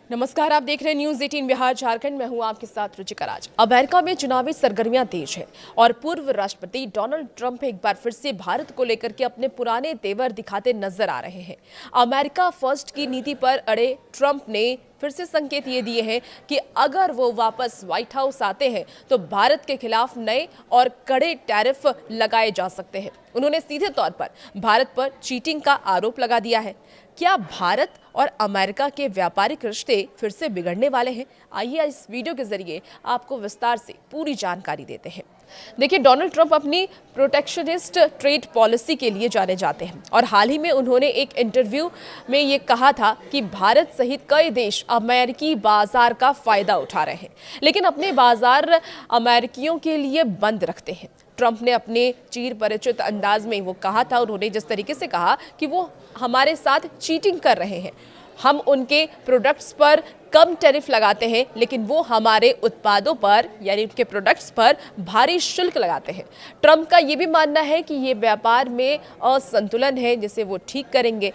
नमस्कार, आप देख रहे हैं न्यूज 18 बिहार झारखंड। मैं हूं आपके साथ रुचिका राज। अमेरिका में चुनावी सरगर्मियां तेज है और पूर्व राष्ट्रपति डोनाल्ड ट्रंप एक बार फिर से भारत को लेकर के अपने पुराने तेवर दिखाते नजर आ रहे हैं। अमेरिका फर्स्ट की नीति पर अड़े ट्रंप ने फिर से संकेत ये दिए हैं कि अगर वो वापस व्हाइट हाउस आते हैं तो भारत के खिलाफ नए और कड़े टैरिफ लगाए जा सकते हैं। उन्होंने सीधे तौर पर भारत पर चीटिंग का आरोप लगा दिया है। क्या भारत और अमेरिका के व्यापारिक रिश्ते फिर से बिगड़ने वाले हैं? आइए इस वीडियो के जरिए आपको विस्तार से पूरी जानकारी देते हैं। देखिए, डोनाल्ड ट्रंप अपनी प्रोटेक्शनिस्ट ट्रेड पॉलिसी के लिए जाने जाते हैं और हाल ही में उन्होंने एक इंटरव्यू में ये कहा था कि भारत सहित कई देश अमेरिकी बाजार का फायदा उठा रहे हैं, लेकिन अपने बाजार अमेरिकियों के लिए बंद रखते हैं। ट्रंप ने अपने चीर परिचित अंदाज में वो कहा था, उन्होंने जिस तरीके से कहा कि वो हमारे साथ चीटिंग कर रहे हैं, हम उनके प्रोडक्ट्स पर कम टैरिफ लगाते हैं लेकिन वो हमारे उत्पादों पर यानी उनके प्रोडक्ट्स पर भारी शुल्क लगाते हैं। ट्रंप का ये भी मानना है कि ये व्यापार में असंतुलन है जिसे वो ठीक करेंगे।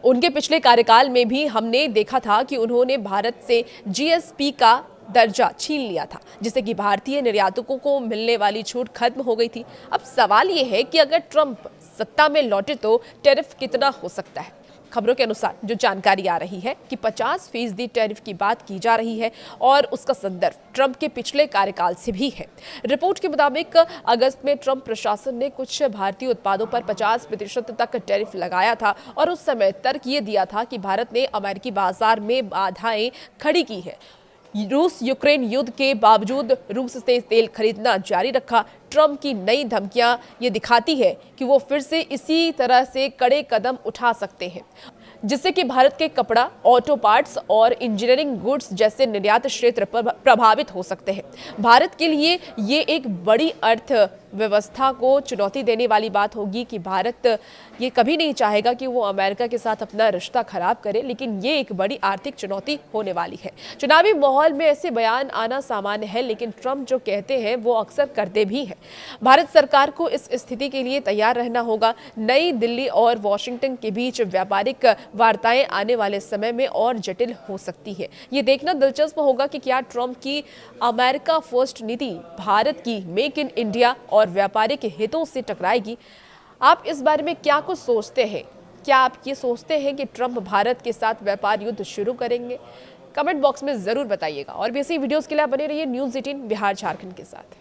उनके पिछले कार्यकाल में भी हमने देखा था कि उन्होंने भारत से जीएसपी का दर्जा छीन लिया था, जिससे कि भारतीय निर्यातकों को मिलने वाली छूट खत्म हो गई थी। अब सवाल ये है कि अगर ट्रंप सत्ता में लौटे तो टैरिफ कितना हो सकता है? खबरों के अनुसार जो जानकारी आ रही है कि 50% टैरिफ की बात की जा रही है और उसका संदर्भ ट्रंप के पिछले कार्यकाल से भी है। रिपोर्ट के मुताबिक अगस्त में ट्रंप प्रशासन ने कुछ भारतीय उत्पादों पर 50% तक टैरिफ लगाया था और उस समय तर्क ये दिया था कि भारत ने अमेरिकी बाजार में बाधाएं खड़ी की है। रूस यूक्रेन युद्ध के बावजूद रूस से तेल खरीदना जारी रखा। ट्रंप की नई धमकियां ये दिखाती है कि वो फिर से इसी तरह से कड़े कदम उठा सकते हैं, जिससे कि भारत के कपड़ा, ऑटो पार्ट्स और इंजीनियरिंग गुड्स जैसे निर्यात क्षेत्र पर प्रभावित हो सकते हैं। भारत के लिए ये एक बड़ी अर्थव्यवस्था को चुनौती देने वाली बात होगी कि भारत ये कभी नहीं चाहेगा कि वो अमेरिका के साथ अपना रिश्ता खराब करे, लेकिन ये एक बड़ी आर्थिक चुनौती होने वाली है। चुनावी माहौल में ऐसे बयान आना सामान्य है, लेकिन ट्रंप जो कहते हैं वो अक्सर करते भी हैं। भारत सरकार को इस स्थिति के लिए तैयार रहना होगा। नई दिल्ली और वॉशिंगटन के बीच व्यापारिक वार्ताएं आने वाले समय में और जटिल हो सकती है। ये देखना दिलचस्प होगा कि क्या ट्रंप की अमेरिका फर्स्ट नीति भारत की मेक इन इंडिया और व्यापारिक हितों से टकराएगी। आप इस बारे में क्या कुछ सोचते हैं? क्या आप ये सोचते हैं कि ट्रंप भारत के साथ व्यापार युद्ध शुरू करेंगे? कमेंट बॉक्स में जरूर बताइएगा और भी ऐसी वीडियोस के लिए बने रहिए न्यूज़ 18 बिहार झारखंड के साथ।